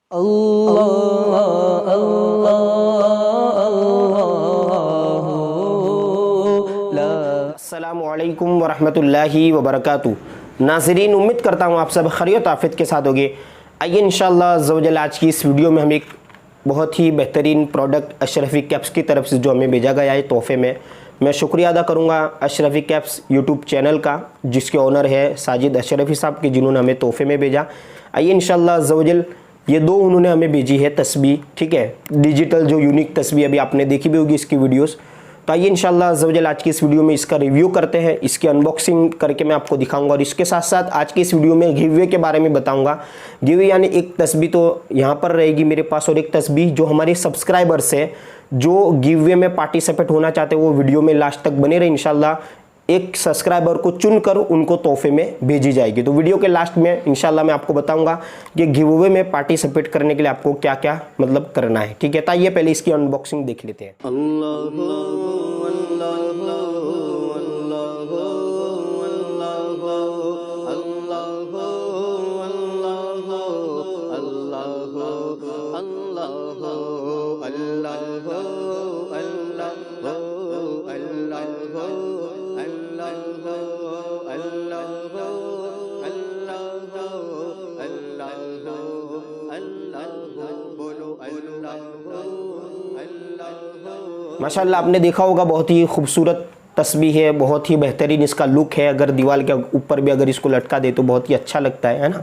अस्सलामुअलैकुम वरहमतुल्लाहि वबरकातुहू। नाज़रीन, उम्मीद करता हूँ आप सब खैरियत आफियत के साथ होंगे। आइए इंशाअल्लाह अज़्ज़ व जल आज की इस वीडियो में हम एक बहुत ही बेहतरीन प्रोडक्ट अशरफी कैप्स की तरफ से जो हमें भेजा गया है तोहफे में, मैं शुक्रिया अदा करूँगा अशरफी कैप्स यूट्यूब चैनल का, जिसके ओनर है साजिद अशरफी साहब के, जिन्होंने हमें तोहफे में भेजा। आइए इंशाअल्लाह अज़्ज़ व जल ये दो उन्होंने हमें भेजी है तस्बीह, ठीक है, डिजिटल जो यूनिक तस्बीह, अभी आपने देखी भी होगी इसकी वीडियोस। तो आइए इंशाअल्लाह अज़्ज़ व जल आज की इस वीडियो में इसका रिव्यू करते हैं, इसकी अनबॉक्सिंग करके मैं आपको दिखाऊंगा और इसके साथ साथ आज की इस वीडियो में गिवअवे के बारे में बताऊंगा। गिवअवे यानी एक तस्बीह तो यहाँ पर रहेगी मेरे पास और एक तस्बीह जो हमारे सब्सक्राइबर्स है जो गिवअवे में पार्टिसिपेट होना चाहते हैं वो वीडियो में लास्ट तक बने रहे। इंशाअल्लाह एक सब्सक्राइबर को चुनकर उनको तोहफे में भेजी जाएगी। तो वीडियो के लास्ट में इंशाल्लाह मैं आपको बताऊंगा कि गिवअवे में पार्टिसिपेट करने के लिए आपको क्या क्या मतलब करना है, ठीक है। तो आइए पहले इसकी अनबॉक्सिंग देख लेते हैं। माशाल्लाह आपने देखा होगा बहुत ही खूबसूरत तस्बीह है, बहुत ही बेहतरीन इसका लुक है। अगर दीवार के ऊपर भी अगर इसको लटका दे तो बहुत ही अच्छा लगता है ना।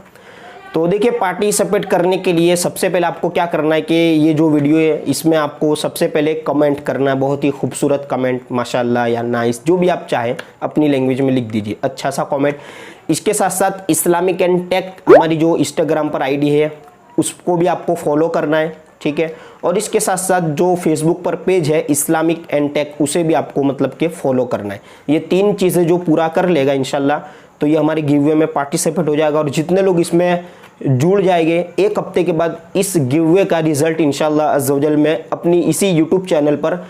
तो देखिए, पार्टिसिपेट करने के लिए सबसे पहले आपको क्या करना है कि ये जो वीडियो है इसमें आपको सबसे पहले कमेंट करना है, बहुत ही खूबसूरत कमेंट, माशाल्लाह या नाइस, जो भी आप चाहें अपनी लैंग्वेज में लिख दीजिए, अच्छा सा कमेंट। इसके साथ साथ इस्लामिक एंड टेक हमारी जो इंस्टाग्राम पर आईडी है उसको भी आपको फॉलो करना है, ठीक है। और इसके साथ साथ जो फेसबुक पर पेज है इस्लामिक एंड टेक, उसे भी आपको मतलब कि फॉलो करना है। ये तीन चीज़ें जो पूरा कर लेगा इंशाल्लाह तो ये हमारे गिवअवे में पार्टिसिपेट हो जाएगा। और जितने लोग इसमें जुड़ जाएंगे एक हफ्ते के बाद इस गिवअवे का रिजल्ट इंशाल्लाह अज़्ज़ व जल मैं अपनी इसी यूट्यूब चैनल पर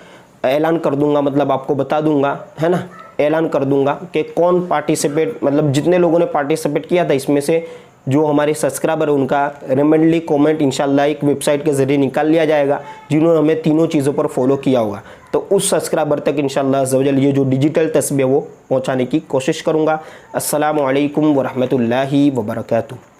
ऐलान कर दूंगा, मतलब आपको बता दूंगा, है ना, ऐलान कर दूंगा कि कौन पार्टिसिपेट, मतलब जितने लोगों ने पार्टिसिपेट किया था इसमें से जो हमारे सब्सक्राइबर है उनका रेमेंडली कमेंट इंशाल्लाह एक वेबसाइट के ज़रिए निकाल लिया जाएगा जिन्होंने हमें तीनों चीज़ों पर फॉलो किया होगा। तो उस सब्सक्राइबर तक इंशाल्लाह अज़्ज़ व जल ये जो डिजिटल तस्बीह है वो पहुँचाने की कोशिश करूँगा। अस्सलामु अलैकुम वरहमतुल्लाहि वबरकातुहू।